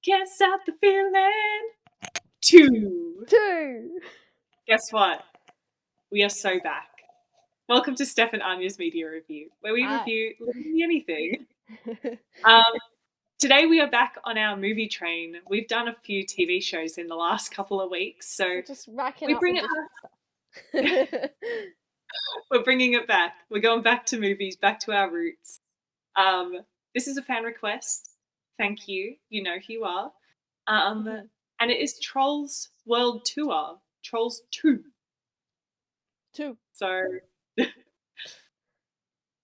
Can't stop the feeling. 2. 2. Guess what? We are so back. Welcome to Steph and Anja's Media Review, where we Hi. review literally anything. Um, Today we are back on our movie train. We've done a few TV shows in the last couple of weeks, so Just racking we up bring the it different up. stuff. We're bringing it back. We're going back to movies, back to our roots. This is a fan request. Thank you. You know who you are. And it is Trolls World Tour, Trolls 2. 2. So,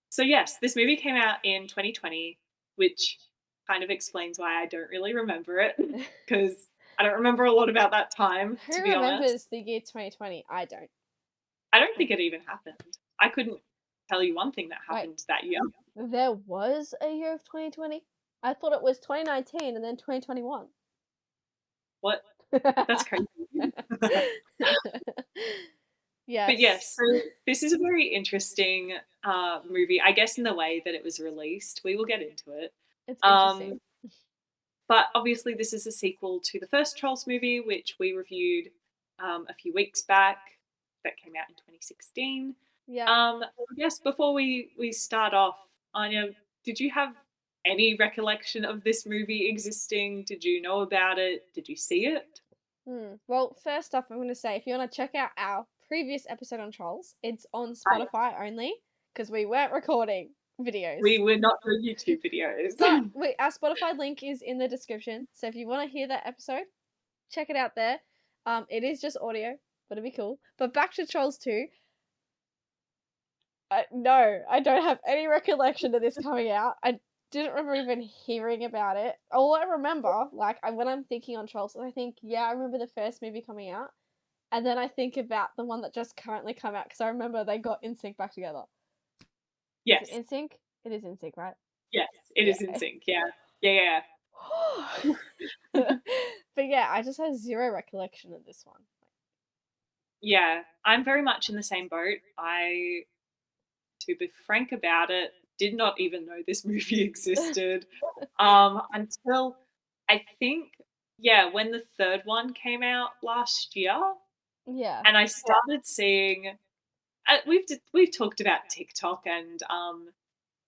so yes, this movie came out in 2020, which kind of explains why I don't really remember it because I don't remember a lot about that time, Who to be honest. remembers the year 2020? I don't. I don't think it even happened. I couldn't tell you one thing that Wait, happened that year. there was a year of 2020? I thought it was 2019 and then 2021. What? That's crazy. But Yes. yes, so this is a very interesting movie, I guess, in the way that it was released. We will get into it. It's Um, interesting. but obviously, this is a sequel to the first Trolls movie, which we reviewed a few weeks back. That came out in 2016. Yeah. I guess before we start off, Anya, did you have any recollection of this movie existing? Did you know about it? Did you see it? Well, first off, I'm going to say if you want to check out our previous episode on Trolls, it's on I, Spotify only because we weren't recording videos. we were not doing YouTube videos. But our Spotify link is in the description. So if you want to hear that episode, check it out there. It is just audio, but it'd be cool. But back to Trolls 2. No, I don't have any recollection of this coming out. I didn't remember even hearing about it. All I remember, when I'm thinking on Trolls, I think, yeah, I remember the first movie coming out. And then I think about the one that just currently come out because I remember they got NSYNC back together. Yes. Is it NSYNC? It is NSYNC, right? Yes, it is in sync. Yeah. Yeah. But yeah, I just have zero recollection of this one. Yeah. I'm very much in the same boat. To be frank about it, did not even know this movie existed until I think, yeah, when the third one came out last year, Yeah. and I started seeing. We've talked about TikTok and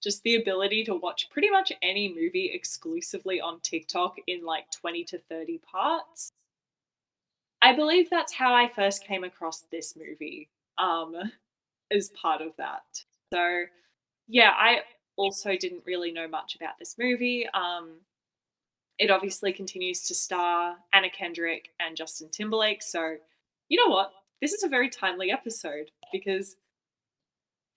just the ability to watch pretty much any movie exclusively on TikTok in like 20 to 30 parts. I believe that's how I first came across this movie as part of that. So, yeah, I also didn't really know much about this movie. It obviously continues to star Anna Kendrick and Justin Timberlake. So, you know what? This is a very timely episode because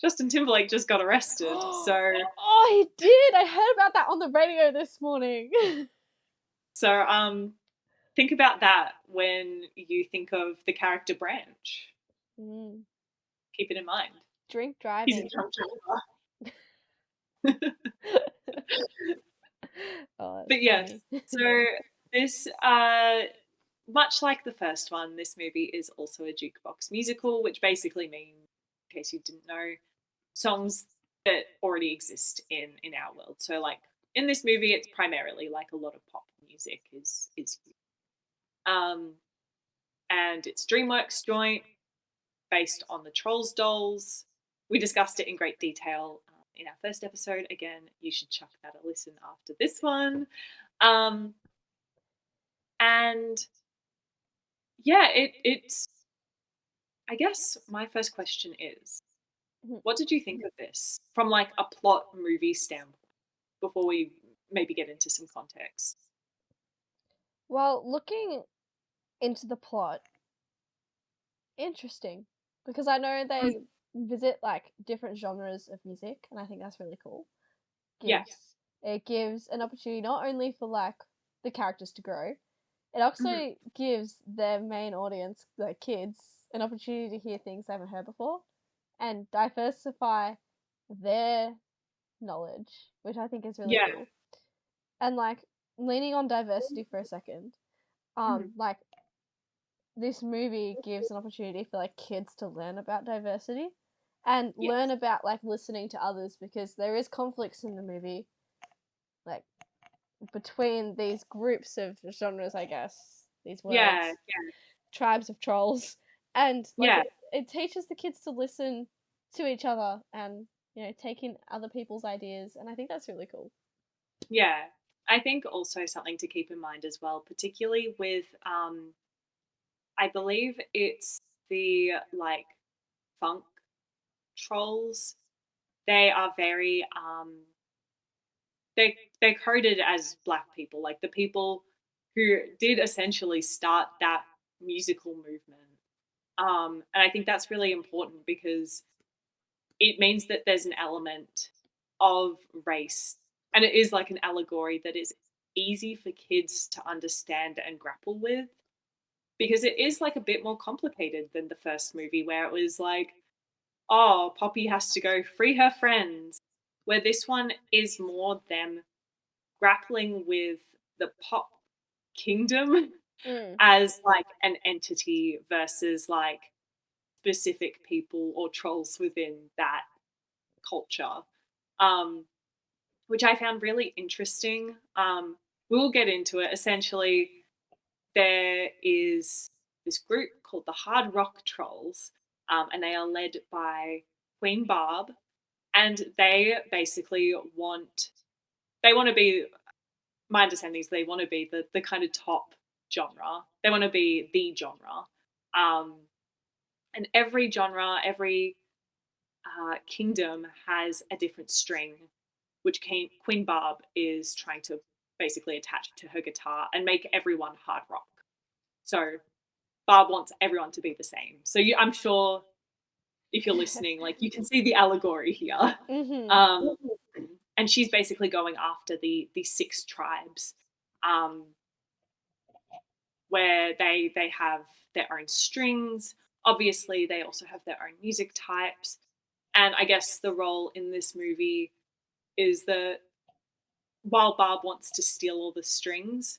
Justin Timberlake just got arrested. So, Oh, he did! I heard about that on the radio this morning. so think about that when you think of the character Branch. Keep it in mind. Drink He's a driving. drunk driver. Oh, But yes, funny. so this, much like the first one, this movie is also a jukebox musical, which basically means, in case you didn't know, songs that already exist in our world. So, like in this movie, it's primarily like a lot of pop music is um, and it's DreamWorks joint based on the Trolls dolls. We discussed it in great detail in our first episode. Again, you should chuck that a listen after this one. And yeah, it's. I guess my first question is, what did you think of this from like a plot movie standpoint? Before we maybe get into some context. Well, looking into the plot, interesting. Because I know they visit like different genres of music, and I think that's really cool. Yeah. It gives an opportunity not only for like the characters to grow, it also gives their main audience, the kids, an opportunity to hear things they haven't heard before and diversify their knowledge, which I think is really cool. And like leaning on diversity for a second, like this movie gives an opportunity for like kids to learn about diversity and learn about like listening to others because there is conflicts in the movie, like between these groups of genres, I guess, these Yeah, words, tribes of trolls, and like yeah, it teaches the kids to listen to each other and take in other people's ideas, and I think that's really cool. yeah. I think also something to keep in mind as well, particularly with, I believe it's the, like, funk trolls. They are very, they're coded as Black people, like, the people who did essentially start that musical movement. And I think that's really important because it means that there's an element of race, and it is like an allegory that is easy for kids to understand and grapple with, because it is like a bit more complicated than the first movie where it was like, oh, Poppy has to go free her friends, where this one is more them grappling with the pop kingdom Mm. as like an entity versus like specific people or trolls within that culture, um, which I found really interesting. We'll get into it. Essentially, there is this group called the Hard Rock Trolls, and they are led by Queen Barb, and they basically want to be. My understanding is they want to be the kind of top genre. They want to be the genre, um, and every genre, every kingdom has a different string, which Queen Barb is trying to basically attach to her guitar and make everyone hard rock. So Barb wants everyone to be the same. So I'm sure if you're listening, like you can see the allegory here. Mhm. Um, and she's basically going after the six tribes, um, where they have their own strings. Obviously, they also have their own music types. And I guess the role in this movie is that while Barb wants to steal all the strings,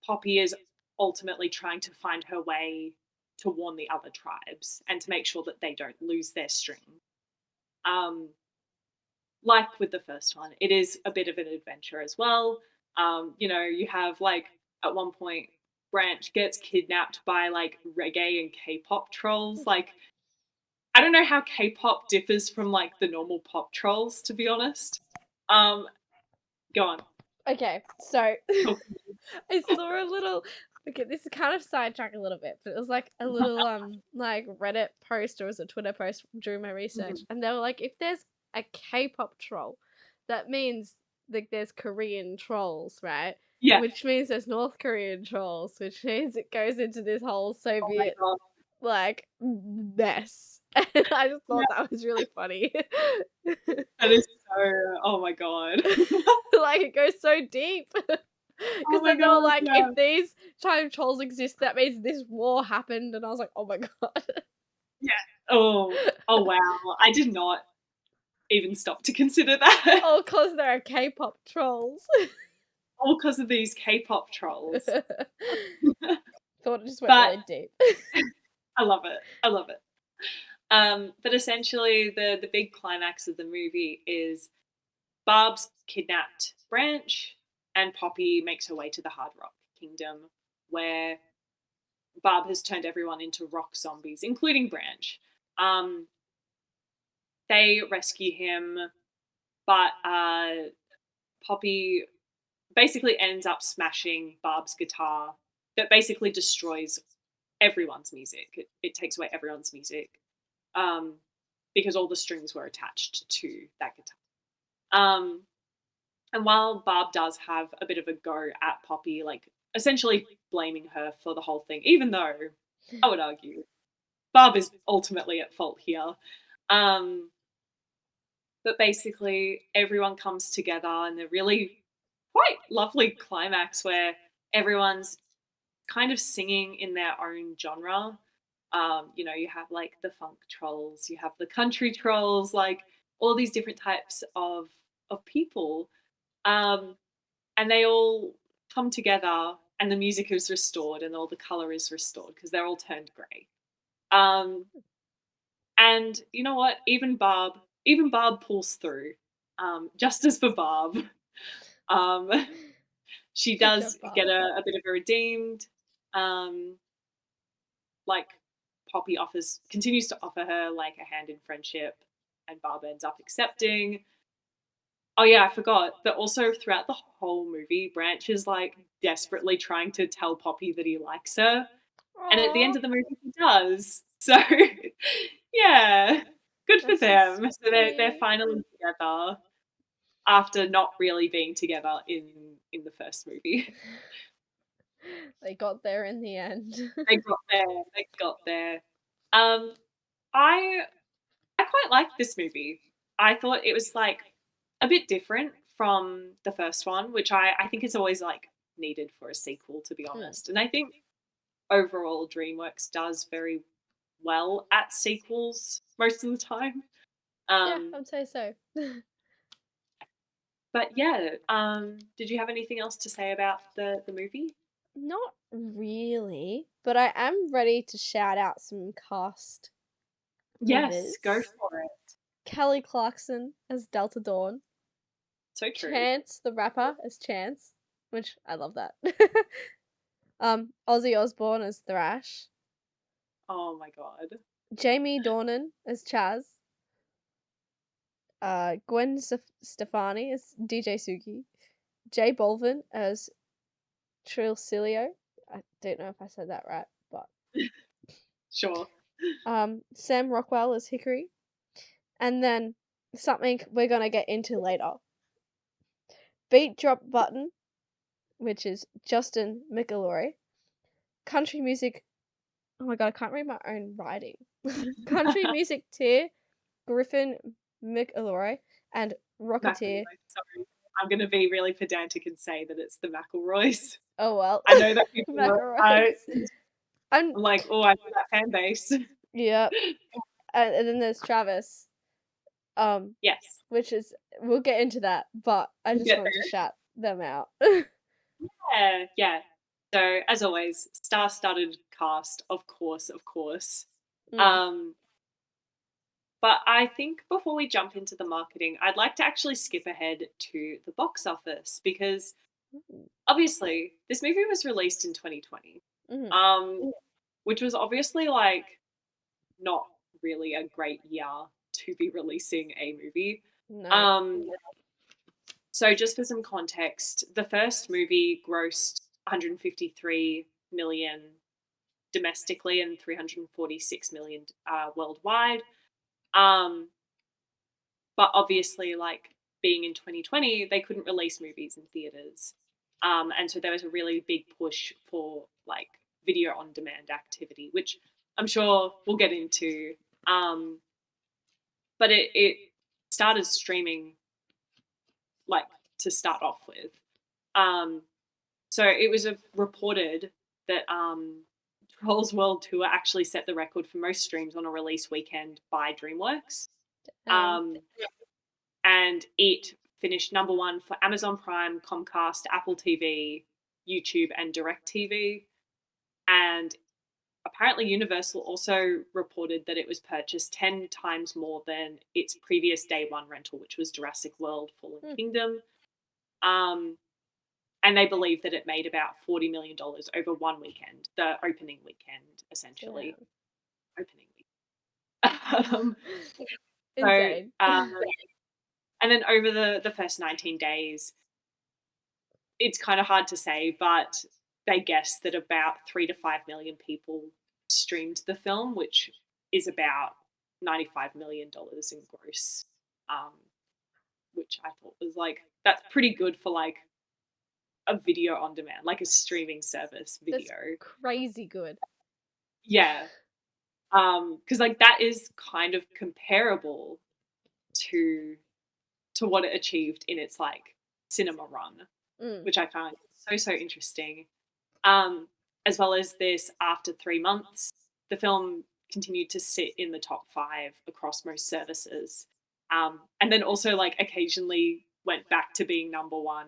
Poppy is ultimately trying to find her way to warn the other tribes and to make sure that they don't lose their string. Um, like with the first one, it is a bit of an adventure as well. You have like at one point Branch gets kidnapped by like reggae and K-pop trolls. Like I don't know how K-pop differs from like the normal pop trolls, to be honest. Um, Go on, Okay, so talk. I saw a little. Okay, this is kind of sidetrack a little bit, but it was like a little like Reddit post or it was a Twitter post during my research, Mhm. and they were like, if there's a K-pop troll, that means like there's Korean trolls, right? Yeah. Which means there's North Korean trolls, which means it goes into this whole Oh my Soviet god. like mess. And I just Yeah, thought that was really funny. that is so. Oh my god. Like it goes so deep. Oh Because my then they were god. like, Yeah. if these time trolls exist, that means this war happened. And I was like, oh my god. Yeah. Oh. Oh wow. I did not even stop to consider that. Oh, because there are K-pop trolls. All because of these K-pop trolls. Thought it just went But really deep. I love it. I love it. But essentially, the big climax of the movie is Barb's kidnapped Branch, and Poppy makes her way to the Hard Rock Kingdom, where Barb has turned everyone into rock zombies, including Branch. Um, they rescue him, but Poppy basically ends up smashing Barb's guitar that basically destroys everyone's music. It takes away everyone's music, um, because all the strings were attached to that guitar. Um, and while Barb does have a bit of a go at Poppy, like essentially blaming her for the whole thing, even though I would argue Barb is ultimately at fault here. Um, but basically, everyone comes together and they're really quite lovely climax where everyone's kind of singing in their own genre. You have like the funk trolls, you have the country trolls, like all these different types of people, um, and they all come together, and the music is restored, and all the color is restored because they're all turned grey. Um, and you know what? Even Barb pulls through. Justice for Barb. Um, she Good job, does get Barb. a bit of a redeemed. Um, like Poppy continues to offer her like a hand in friendship, and Barb ends up accepting. Oh yeah, I forgot that also throughout the whole movie, Branch is like desperately trying to tell Poppy that he likes her, and at the Aw, end of the movie, he does. So yeah, good for that's so them. So they're sweet. finally together after not really being together in the first movie. They got there in the end. They got there. They got there. Um, I I quite liked this movie. I thought it was like a bit different from the first one, which I think is always like needed for a sequel, to be Mm. honest. And I think overall DreamWorks does very well at sequels most of the time. Yeah, Um, I'd say so. but yeah, did you have anything else to say about the movie? Not really, but I am ready to shout out some cast Yes, go members. for it. Kelly Clarkson as Delta Dawn, So true. Chance the rapper as Chance, which I love that. Ozzy Osbourne as Thrash, Oh my god. Jamie Dornan as Chaz, Gwen Stefani as DJ Suki, Jay Bolvin as Trilcilio. I don't know if I said that right, but Sure. Sam Rockwell as Hickory, and then something we're gonna get into later. Beat Drop Button, which is Justin McElroy. Country music. Oh my god, I can't read my own writing. Country music tier Griffin McElroy and Rocketeer. McElroy, sorry. I'm gonna be really pedantic and say that it's the McElroys. Oh well, I know that people McElroys. I'm I'm like, "Oh, I know that fan base." yeah, and then there's Travis. Um, Yes, which is we'll get into that, but I we'll just get wanted to there. shout them out. Yeah, yeah. So, as always, star-studded cast, of course, of course. Mm. Um, but I think before we jump into the marketing, I'd like to actually skip ahead to the box office because obviously this movie was released in 2020, Mm-hmm. um, which was obviously like not really a great year to be releasing a movie. No. Um, so, just for some context, the first movie grossed 153 million domestically and 346 million worldwide. Um, but obviously, like being in 2020, they couldn't release movies in theaters. And so there was a really big push for like video on demand activity, which I'm sure we'll get into. Um, but it started streaming like to start off with. Um, so it was reported that Trolls World Tour actually set the record for most streams on a release weekend by DreamWorks. Um. Um, and it finished number one for Amazon Prime, Comcast, Apple TV, YouTube, and DirecTV. And apparently, Universal also reported that it was purchased 10 times more than its previous day one rental, which was Jurassic World Fallen Hmm, Kingdom. Um, and they believe that it made about $40 million over one weekend, the opening weekend, essentially. damn. Opening week. So, Insane. and then over the first 19 days, it's kind of hard to say, but they guess that about 3 to 5 million people streamed the film, which is about $95 million in gross, um, which I thought was like, that's pretty good for like a video on demand, like a streaming service That's video. crazy good. Yeah. Because like that is kind of comparable to what it achieved in its like cinema run, Mm. which I found so interesting. Um, as well as this, after 3 months, the film continued to sit in the top five across most services, and then also like occasionally went back to being number one,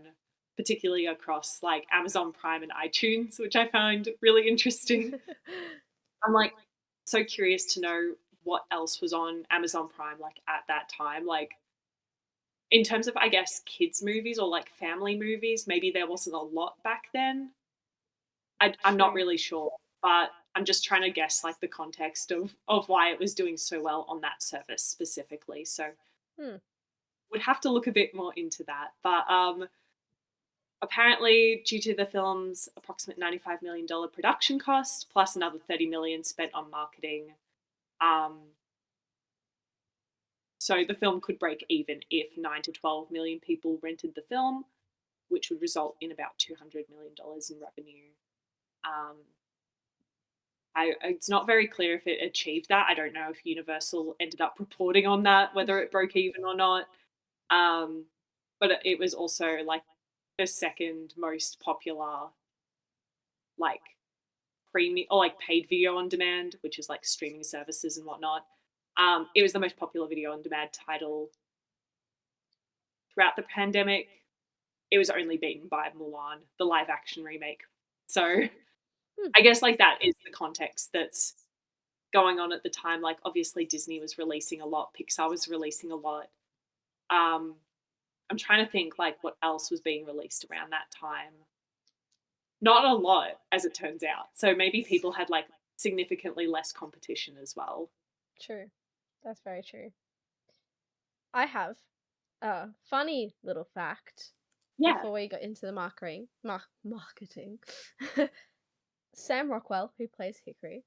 particularly across like Amazon Prime and iTunes, which I found really interesting. I'm like so curious to know what else was on Amazon Prime like at that time. Like in terms of, I guess, kids movies or like family movies, maybe there wasn't a lot back then. I'm not True. really sure, but I'm just trying to guess like the context of why it was doing so well on that service specifically. So Hmm. would have to look a bit more into that. But apparently, due to the film's approximate $95 million production cost, plus another $30 million spent on marketing, um, so the film could break even if 9 to 12 million people rented the film, which would result in about $200 million in revenue. Um, it's not very clear if it achieved that. I don't know if Universal ended up reporting on that, whether it broke even or not. Um, but it was also like the second most popular like premium or like paid video on demand, which is like streaming services and whatnot. It was the most popular video on demand title throughout the pandemic. It was only beaten by Mulan, the live action remake. So Hmm. I guess like that is the context that's going on at the time. Like obviously Disney was releasing a lot, Pixar was releasing a lot. Um, I'm trying to think like what else was being released around that time. Not a lot, as it turns out. So maybe people had like significantly less competition as well. True. That's very true. I have a funny little fact Yeah. before we got into the marketing. Sam Rockwell, who plays Hickory,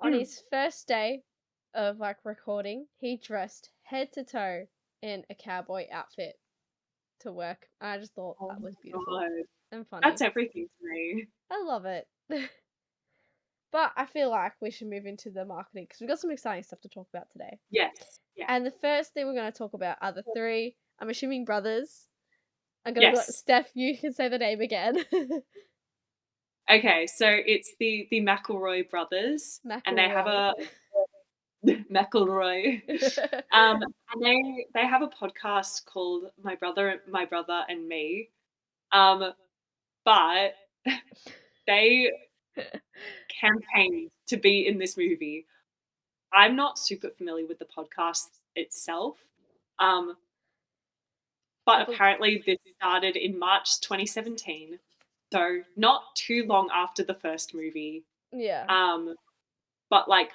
on Mm. his first day of like recording, he dressed head to toe in a cowboy outfit to work. I just thought Oh that was my beautiful god. and That's funny. everything to me. I love it. But I feel like we should move into the marketing because we've got some exciting stuff to talk about today. Yes. Yeah. And the first thing we're going to talk about are the three, I'm assuming brothers. I'm going to be like, Yes. Steph, you can say the name again. Okay, so it's the McElroy brothers, and they have McElroy. a McElroy, and they have a podcast called My Brother and Me, but they campaigned to be in this movie. I'm not super familiar with the podcast itself, um, I but bel apparently this started in March 2017, so not too long after the first movie. yeah. Um, but like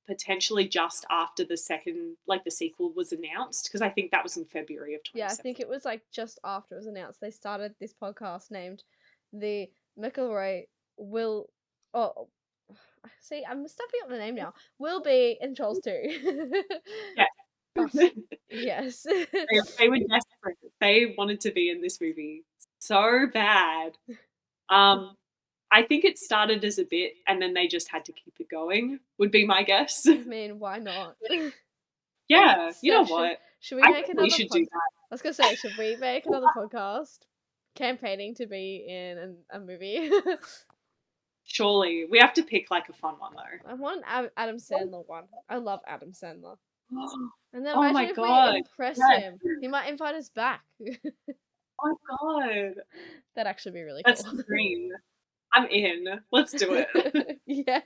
potentially just after the second, like the sequel was announced, because I think that was in February of Yeah, I think it 2017. was like just after it was announced. They started this podcast named the McElroy Will. Oh, see, I'm stuffing up the name now. Will be in Trolls 2. Yeah. Us. Yes. They were desperate. They wanted to be in this movie so bad. Um, I think it started as a bit and then they just had to keep it going, would be my guess. I mean, why not? Yeah, you know Steph, should what? should we I make think we another should do pod? that. I was gonna say, should we make another podcast campaigning to be in a movie? Surely. We have to pick like a fun one I want an Adam Sandler one. I love Adam Sandler. though. And then Oh imagine my if we god. impress Yes. him. He might invite us back. Oh my god. That'd actually be really That's cool. the dream. I'm in. Let's do it. Yeah.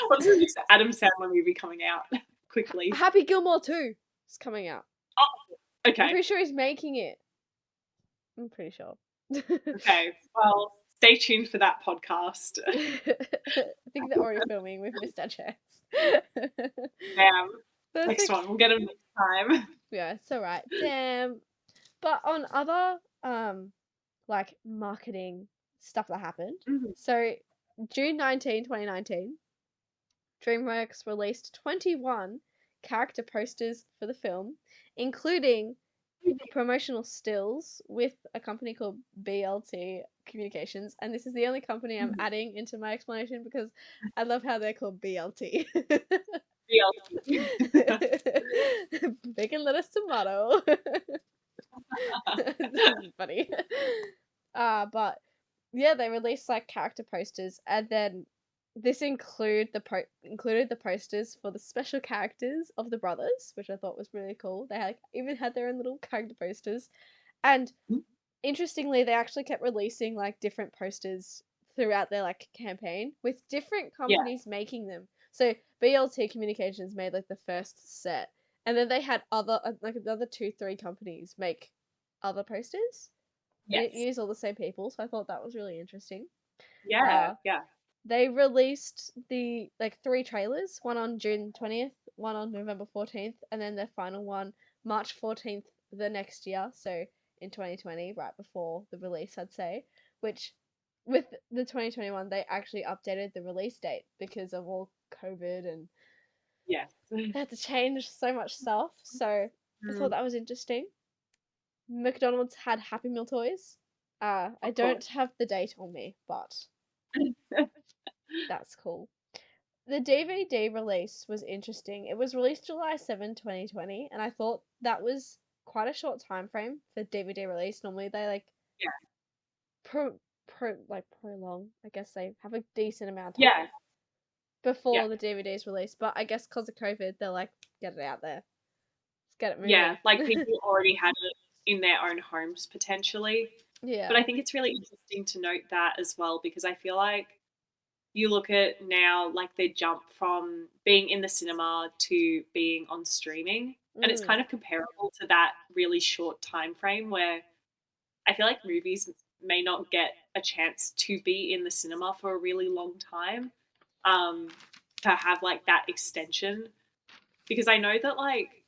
What's the next Adam Sandler movie coming out? Quickly. Happy Gilmore 2 is coming out. Oh, I'm okay. pretty sure he's making it. I'm pretty sure. Okay. Well, stay tuned for that podcast. I think they're already filming. We've missed our chance. Damn. Next Perfect. one. We'll get him next time. Yeah, it's alright. Damn. But on other like marketing stuff that happened. Mhm. So June 2019, DreamWorks released 21 character posters for the film, including promotional stills with a company called BLT Communications. And this is the only company I'm adding into my explanation because I love how they're called BLT. DLC. Bacon, lettuce, tomato. This is funny. But yeah, they released like character posters, and then this included the posters for the special characters of the brothers, which I thought was really cool. They had, even had their own little character posters, and interestingly, they actually kept releasing like different posters throughout their like campaign with different Yeah. companies making them. So BLT Communications made like the first set, and then they had other like another two, three companies make other posters. They didn't Yes. use all the same people, so I thought that was really interesting. Yeah, yeah. They released the like three trailers, one on June 20th, one on November 14th, and then their final one March 14th the next year, so in 2020, right before the release, I'd say, which with the 2021 they actually updated the release date because of all COVID and Yes. they had to change so much stuff. So I thought Mm, that was interesting. McDonald's had Happy Meal toys. I of course. don't have the date on me, but that's cool. The DVD release was interesting. It was released July 7, 2020, and I thought that was quite a short time frame for DVD release. Normally they like Yeah, prolong. I guess they have a decent amount of yeah, time yeah. before the DVD is released. But I guess because of COVID, they're like, get it out there. Let's get it Yeah, moving. like, people already had it in their own homes potentially. But Yeah. I think it's really interesting to note that as well because I feel like you look at now, like, the jump from being in the cinema to being on streaming, and it's Mm. kind of comparable to that really short time frame where I feel like movies may not get a chance to be in the cinema for a really long time, um, to have, like, that extension. Because I know that, like,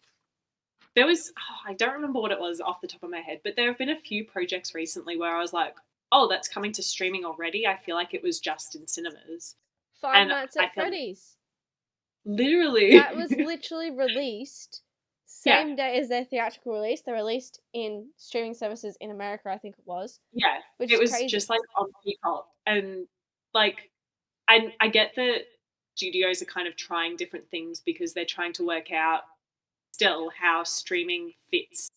there was I don't remember what it was off the top of my head, but there have been a few projects recently where I was like, "Oh, that's coming to streaming already." I feel like it was just in cinemas, Five and Nights I at feel like Freddy's. That was literally literally released yeah, same day as their theatrical release. They released in streaming services in America, I think it was, yeah, which it is was crazy. just, like, on Peacock, and, like, I get that studios are kind of trying different things because they're trying to work out still how streaming fits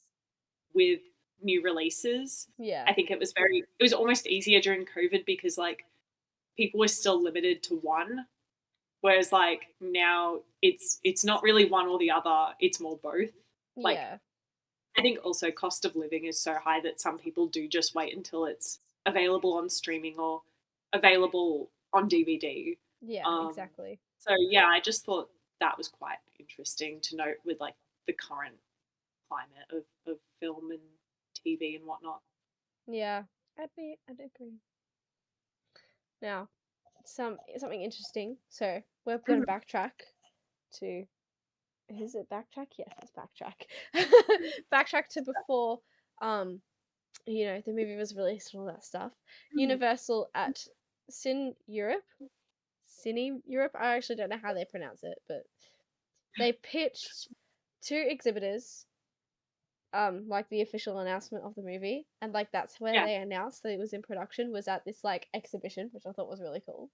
with new releases. Yeah. I think it was almost easier during COVID because, like, people were still limited to one, whereas, like, now it's not really one or the other, it's more both. Like, Yeah. I think also cost of living is so high that some people do just wait until it's available on streaming or available on DVD. Yeah, Um, exactly. so yeah, I just thought that was quite interesting to note with, like, the current climate of film and TV and whatnot. Yeah. I'd agree. Now, something interesting. So we're gonna Mhm. backtrack to is it backtrack? Yes, it's backtrack. Backtrack to before the movie was released and all that stuff. Mhm. Universal at Cine Europe. Cine Europe. I actually don't know how they pronounce it, but they pitched two exhibitors, like the official announcement of the movie, and like that's where Yeah. they announced that it was in production was at this like exhibition, which I thought was really cool.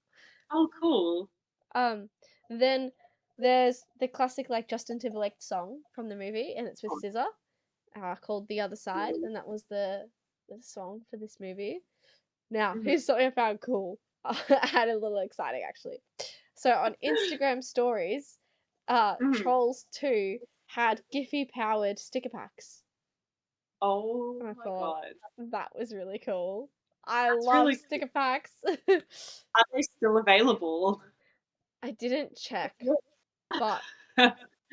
Oh, cool. Um, then there's the classic like Justin Timberlake song from the movie, and it's with Oh, SZA, called "The Other Side," cool. and that was the song for this movie. Now, Mhm. here's something I found cool. And a little exciting actually. So on Instagram stories, Mhm. Trolls 2 had Giphy powered sticker packs. Oh And I my thought god. that was really cool. I That's love really cool. sticker packs. Are they still available? I didn't check, but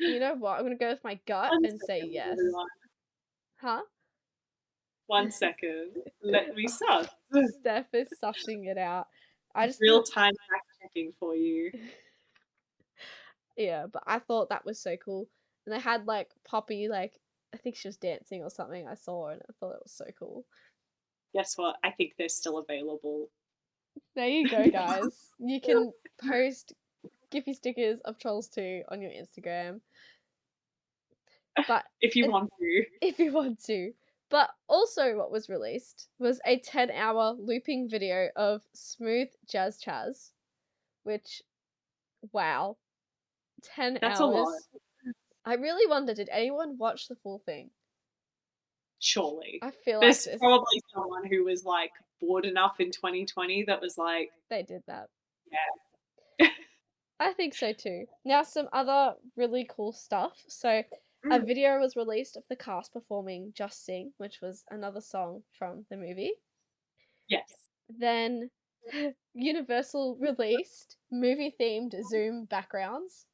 you know what? I'm gonna go with my gut One and say second, yes. everyone. Huh? 1 second. Let me suss. Steph is sussing it out. I just Real didn't. time fact checking for you. Yeah, but I thought that was so cool. And they had like Poppy, like I think she was dancing or something. I saw and I thought it was so cool. Guess what? I think they're still available. There you go, guys. You can post Giphy stickers of Trolls 2 on your Instagram, but If you uh, want to. if you want to. But also, what was released was a 10-hour looping video of Smooth Jazz Chaz, which, wow, 10 That's a lot, hours. I really wonder, did anyone watch the full thing? surely. I feel like There's this. probably someone who was, like, bored enough in 2020 that was like, They did that. "Yeah." I think so too. Now, some other really cool stuff. So, a Mm, video was released of the cast performing Just Sing, which was another song from the movie. yes. Then, Universal released movie themed Zoom backgrounds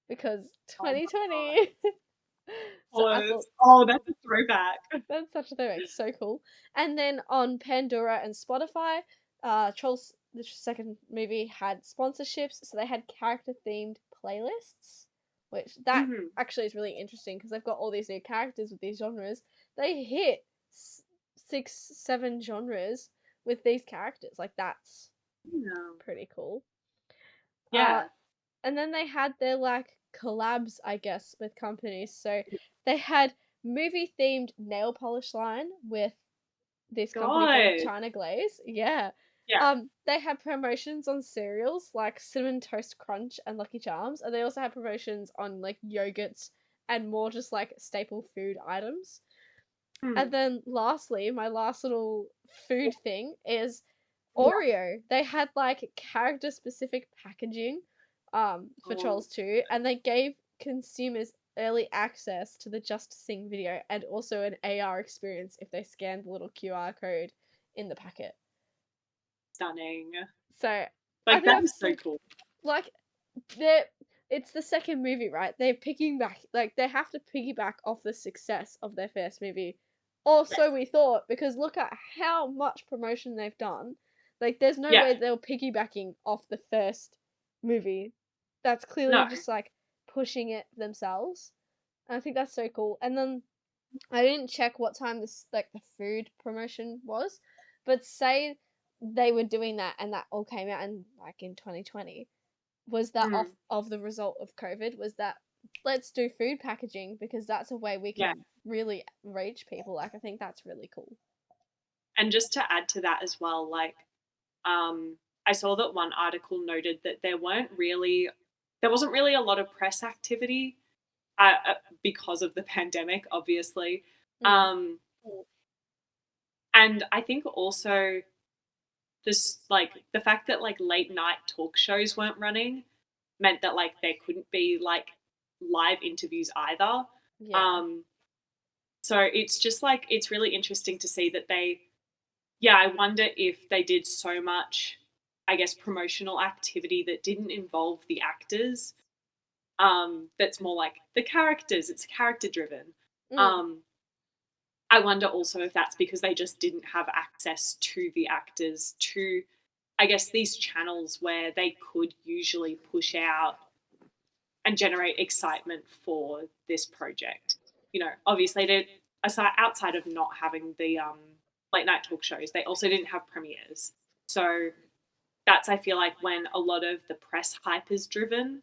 because Oh my god. 2020. So I thought Oh, that's a throwback. that's such a throwback. So cool. And then on Pandora and Spotify, Trolls, the second movie, had sponsorships, so they had character themed playlists, which that Mhm. actually is really interesting because they've got all these new characters with these genres. They hit six, seven genres with these characters. Like that's Yeah. pretty cool. Uh, Yeah. and then they had their like collabs, I guess, with companies. So they had movie themed nail polish line with this company called God. China Glaze. Yeah. Yeah. They had promotions on cereals like Cinnamon Toast Crunch and Lucky Charms, and they also had promotions on like yogurts and more just like staple food items. And Mm. then lastly, my last little food thing is Oreo. They had like character specific packaging for Oh, Trolls 2, and they gave consumers early access to the Just Sing video and also an AR experience if they scanned the little QR code in the packet. stunning. So I Like, think that that's is so so cool. like they're it's the second movie, right? They're picking back like they have to piggyback off the success of their first movie. Or Yes. so we thought, because look at how much promotion they've done. Like there's no Yeah. way they were piggybacking off the first movie. That's clearly No. just like pushing it themselves. And I think that's so cool. And then I didn't check what time this like the food promotion was, but say they were doing that and that all came out in like in 2020, was that off Mm. of the result of COVID, was that let's do food packaging because that's a way we Yeah. can really reach people. Like I think that's really cool. And just to add to that as well, like, I saw that one article noted that there wasn't really a lot of press activity, because of the pandemic, obviously. Mm. Um, and I think also this, like, the fact that like late night talk shows weren't running meant that like there couldn't be like live interviews either. Yeah. Um, so it's just like it's really interesting to see that yeah, I wonder if they did so much, I guess, promotional activity that didn't involve the actors. That's more like the characters. It's character driven. Mm. Um, I wonder also if that's because they just didn't have access to the actors to, I guess, these channels where they could usually push out and generate excitement for this project. You know, obviously, outside of not having the late night talk shows, they also didn't have premieres. So that's, I feel like, when a lot of the press hype is driven,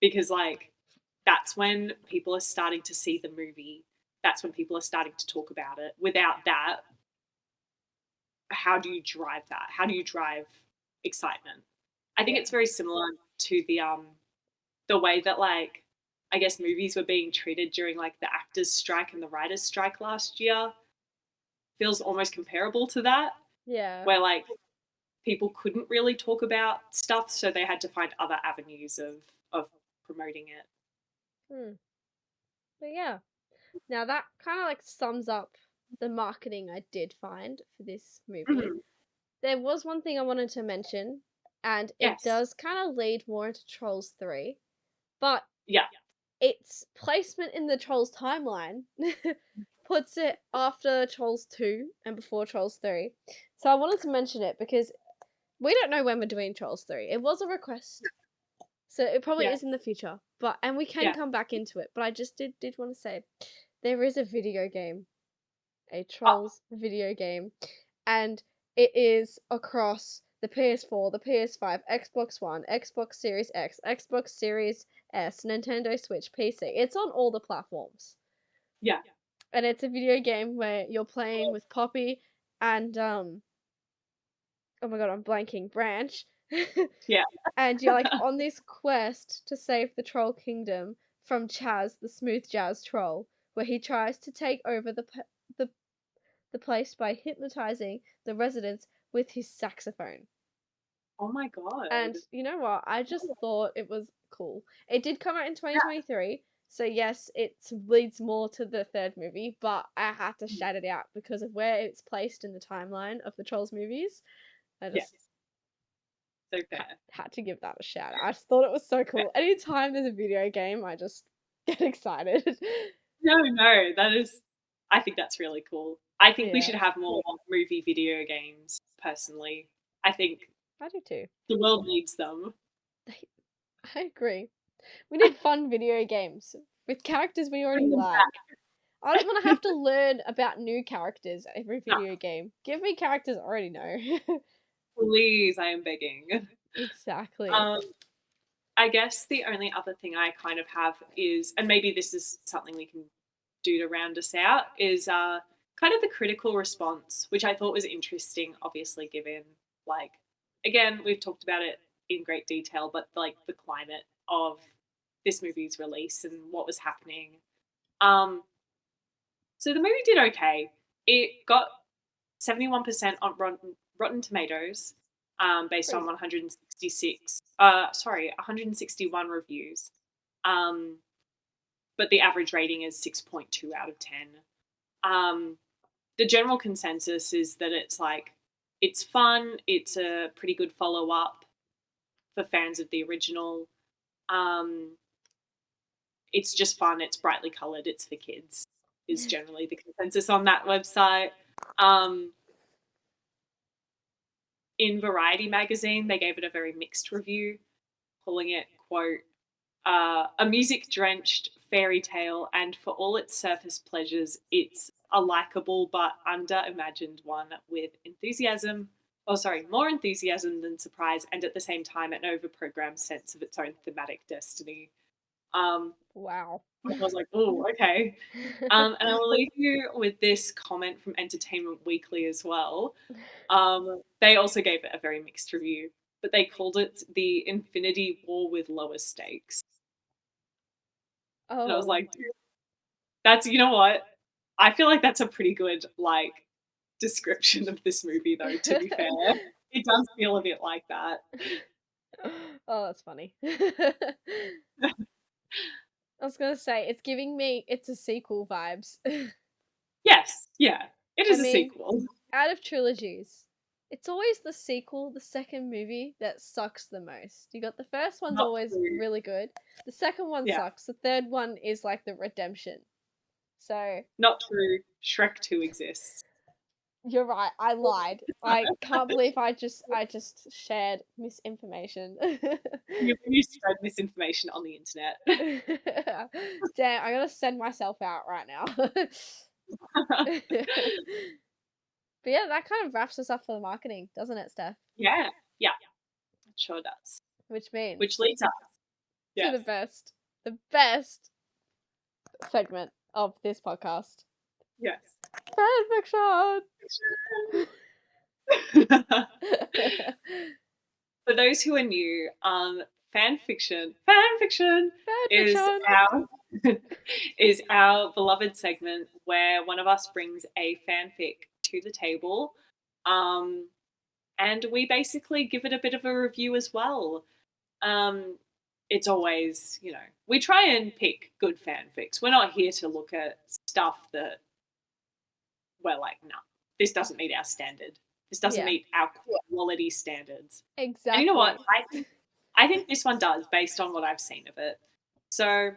because like that's when people are starting to see the movie. That's when people are starting to talk about it. Without that, how do you drive that? How do you drive excitement? I think Yeah. it's very similar to the way that like I guess movies were being treated during like the actors strike and the writers strike last year feels almost comparable to that, Yeah. where like people couldn't really talk about stuff, so they had to find other avenues of promoting it. Hmm. But yeah. Now that kind of like sums up the marketing I did find for this movie. Mhm. There was one thing I wanted to mention, and it Yes. does kind of lead more into Trolls 3, but Yeah. its placement in the Trolls timeline puts it after Trolls 2 and before Trolls 3. So I wanted to mention it because we don't know when we're doing Trolls 3. It was a request, so it probably Yeah. is in the future. But and we can Yeah. come back into it. But I just did want to say there is a video game, a Oh, Trolls video game, and it is across the PS4, the PS5, Xbox One, Xbox Series X, Xbox Series S, Nintendo Switch, PC. It's on all the platforms. yeah. And it's a video game where you're playing with Poppy and oh my god, I'm blanking, Branch. Yeah. And you're like on this quest to save the Troll Kingdom from Chaz, the smooth jazz troll, where he tries to take over the the place by hypnotizing the residents with his saxophone. Oh my god. And you know what? I just thought it was cool. It did come out in Yeah. 2023, so yes, it leads more to the third movie, but I had to shout it out because of where it's placed in the timeline of the Trolls movies. I Yes. just So fair. had to give that a shout out. I just thought it was so Fair. cool. Anytime there's a video game, I just get excited. No, no, that is I think that's really cool. I think we Yeah, should have more movie video games, personally. I think I do too. the world needs them. I agree. We need fun video games with characters we already Bring them back, like. I don't want to have to learn about new characters every no, video game. Give me characters I already know. please, I am begging. Exactly. Um, I guess the only other thing I kind of have is and maybe this is something we can do to round us out, is, kind of the critical response, which I thought was interesting, obviously, given, like again, we've talked about it in great detail, but, like, the climate of this movie's release and what was happening. Um, so the movie did okay. It got 71% on Rotten Tomatoes, based on Pretty 161 reviews. Um, but the average rating is 6.2 out of 10. Um, the general consensus is that it's like it's fun, it's a pretty good follow up for fans of the original. Um, it's just fun, it's brightly colored, it's for kids, is generally the consensus on that website. Um, in Variety magazine, they gave it a very mixed review, calling it, quote, a music drenched fairy tale, and for all its surface pleasures, it's a likable but under imagined one with enthusiasm. Oh, sorry, more enthusiasm than surprise, and at the same time, an overprogrammed sense of its own thematic destiny. Um, wow. I was like, oh, okay. And I will leave you with this comment from Entertainment Weekly as well. They also gave it a very mixed review, but they called it the Infinity War with lower stakes. And I was Oh, like, dude, that's you know what? I feel like that's a pretty good like description of this movie though, to be fair. It does feel a bit like that. oh, that's funny. I was gonna say it's giving me it's a sequel vibes. Yes, yeah. It I is a mean, sequel. out of trilogies, it's always the sequel, the second movie that sucks the most. You got the first one's Not always true. really good. The second one Yeah. sucks. The third one is like the redemption. So Not true. Shrek 2 exists. you're right. I lied. I can't believe I just shared misinformation. You spread misinformation on the internet. Damn, I gotta send myself out right now. But yeah, that kind of wraps us up for the marketing, doesn't it, Steph? Yeah. Yeah, it sure does. Which Which means leads us to yes. the best segment of this podcast. Yes. Fan fiction! For those who are new, fan fiction Fan is fiction! our is our beloved segment where one of us brings a fanfic to the table, um, and we basically give it a bit of a review as well. Um, it's always, we try and pick good fanfics. We're not here to look at stuff that we're like, no, this doesn't meet our standard. This doesn't Yeah, meet our quality standards. And you know what? exactly. I think this one does based on what I've seen of it. So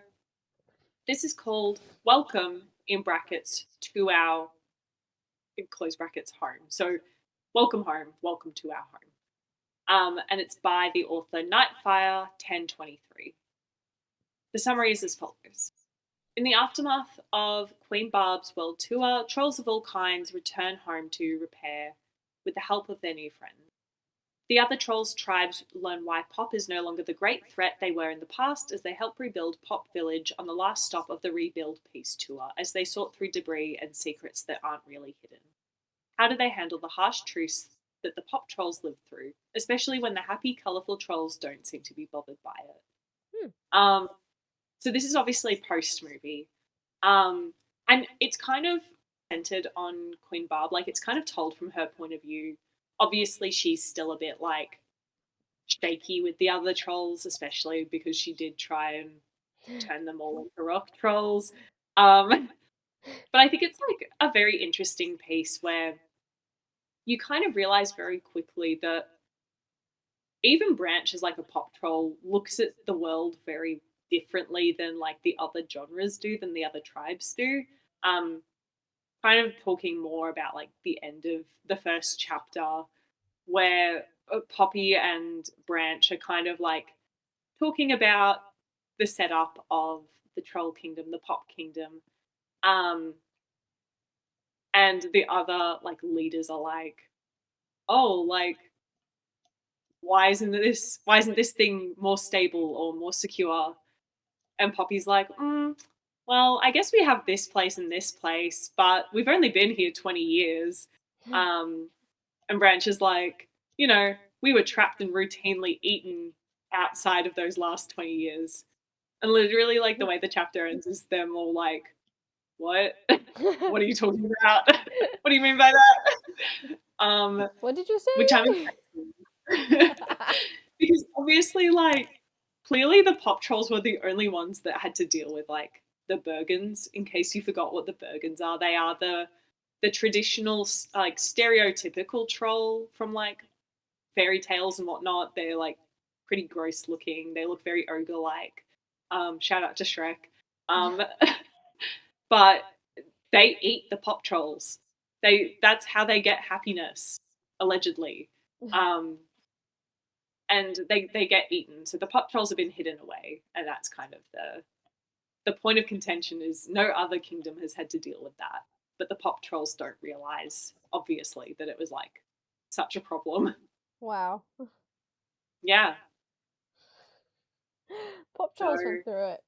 this is called Welcome in brackets to our in close brackets home. So welcome home, welcome to our home. And it's by the author Nightfire 1023. The summary is as follows. In the aftermath of Queen Barb's world tour, trolls of all kinds return home to repair with the help of their new friends. The other trolls' tribes learn why Pop is no longer the great threat they were in the past as they help rebuild Pop Village on the last stop of the Rebuild Peace Tour as they sort through debris and secrets that aren't really hidden. How do they handle the harsh truths that the Pop trolls live through, especially when the happy, colourful trolls don't seem to be bothered by it? Hmm. Um, so this is obviously post movie, and it's kind of centered on Queen Barb. Like it's kind of told from her point of view. Obviously, she's still a bit like shaky with the other trolls, especially because she did try and turn them all into rock trolls. Um, but I think it's like a very interesting piece where you kind of realize very quickly that even Branch, as like a pop troll, looks at the world very differently than like the other genres do, than the other tribes do. Um, Kind of talking more about like the end of the first chapter where Poppy and Branch are kind of like talking about the setup of the Troll Kingdom, the Pop Kingdom, um, and the other like leaders are like, "Oh, like why isn't this thing more stable or more secure?" And Poppy's like, "Well, I guess we have this place and this place, but we've only been here 20 years." Um, and Branch is like, we were trapped and routinely eaten outside of those last 20 years. And literally, like, the way the chapter ends is them all like, what? What are you talking about? What do you mean by that? What did you Which I'm say? impressed with. Because obviously, like, clearly the pop trolls were the only ones that had to deal with, like, the Bergens. In case you forgot what the Bergens are, they are the traditional, like, stereotypical troll from, like, fairy tales and whatnot. They're, like, pretty gross looking. They look very ogre-like. Shout out to Shrek. Um, but they eat the pop trolls. That's how they get happiness, allegedly. Um, and they get eaten. So the pop trolls have been hidden away, and that's kind of the point of contention is no other kingdom has had to deal with that. But the pop trolls don't realize, obviously, that it was like such a problem. Wow. Yeah. Pop So Trolls went through it.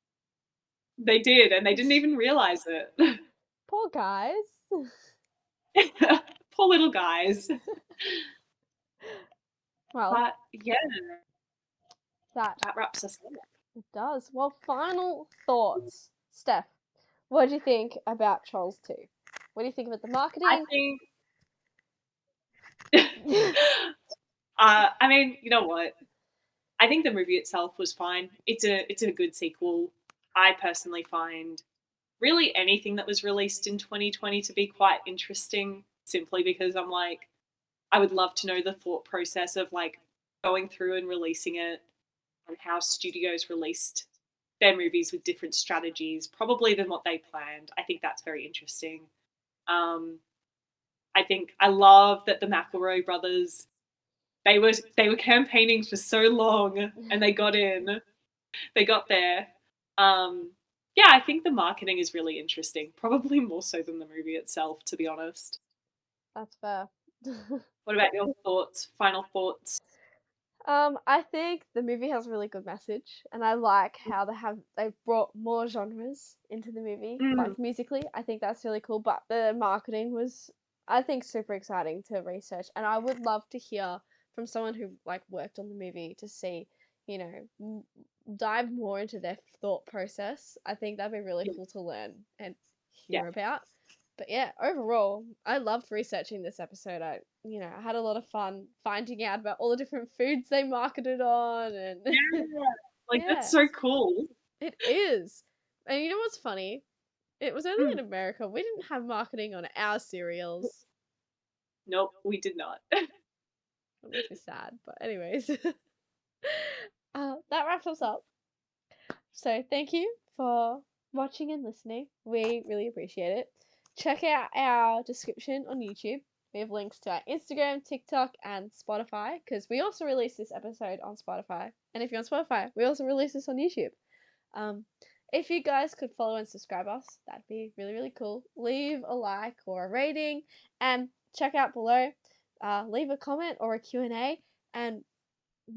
they did, and they didn't even realize it. Poor guys. Poor little guys. Well, But yeah, that that wraps us up. it does. Well, final thoughts. Steph, what do you think about Trolls 2? What do you think about the I marketing? think I mean, you know what? I think the movie itself was fine. It's a good sequel. I personally find really anything that was released in 2020 to be quite interesting simply because I'm like I would love to know the thought process of like going through and releasing it and how studios released their movies with different strategies probably than what they planned. I think that's very interesting. Um I think I love that the McElroy brothers they were campaigning for so long and they got in. They got there. Yeah, I think the marketing is really interesting. Probably more so than the movie itself, to be honest. That's fair. What about your thoughts? Final thoughts? I think the movie has a really good message, and I like how they've brought more genres into the movie, Mm, like musically. I think that's really cool. But the marketing was, I think, super exciting to research, and I would love to hear from someone who like worked on the movie to see, you know, dive more into their thought process. I think that'd be really yeah, cool to learn and yeah, hear about. But yeah, overall, I loved researching this episode. I had a lot of fun finding out about all the different foods they marketed on, and yeah. Like that's yeah, so cool. it is. And you know what's funny? It was only in Mm. America. We didn't have marketing on our cereals. Nope, we did not. That makes me sad. But anyways, that wraps us up. So thank you for watching and listening. We really appreciate it. Check out our description on YouTube. We have links to our Instagram, TikTok, and Spotify because we also release this episode on Spotify. And if you're on Spotify, we also release this on YouTube. Um, if you guys could follow and subscribe us, that'd be really, really cool. Leave a like or a rating and check out below. Leave a comment or a Q&A and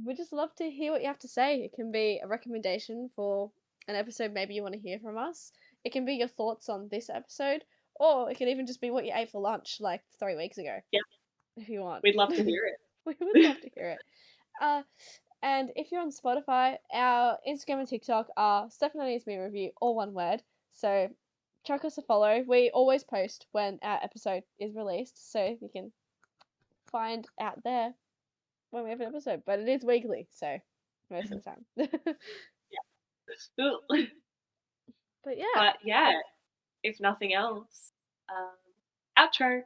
we just love to hear what you have to say. It can be a recommendation for an episode maybe you want to hear from us. It can be your thoughts on this episode, or it can even just be what you ate for lunch like 3 weeks ago, Yeah, if you want. we'd love to hear We would it. love to hear it. Uh, and if you're on Spotify, our Instagram and TikTok are Steph and Anja's Me Review, all one word. So chuck us a follow. We always post when our episode is released, so you can find out there when we have an episode, but it is weekly, so most of the time. Yeah. But yeah, But yeah, if nothing else, um, outro.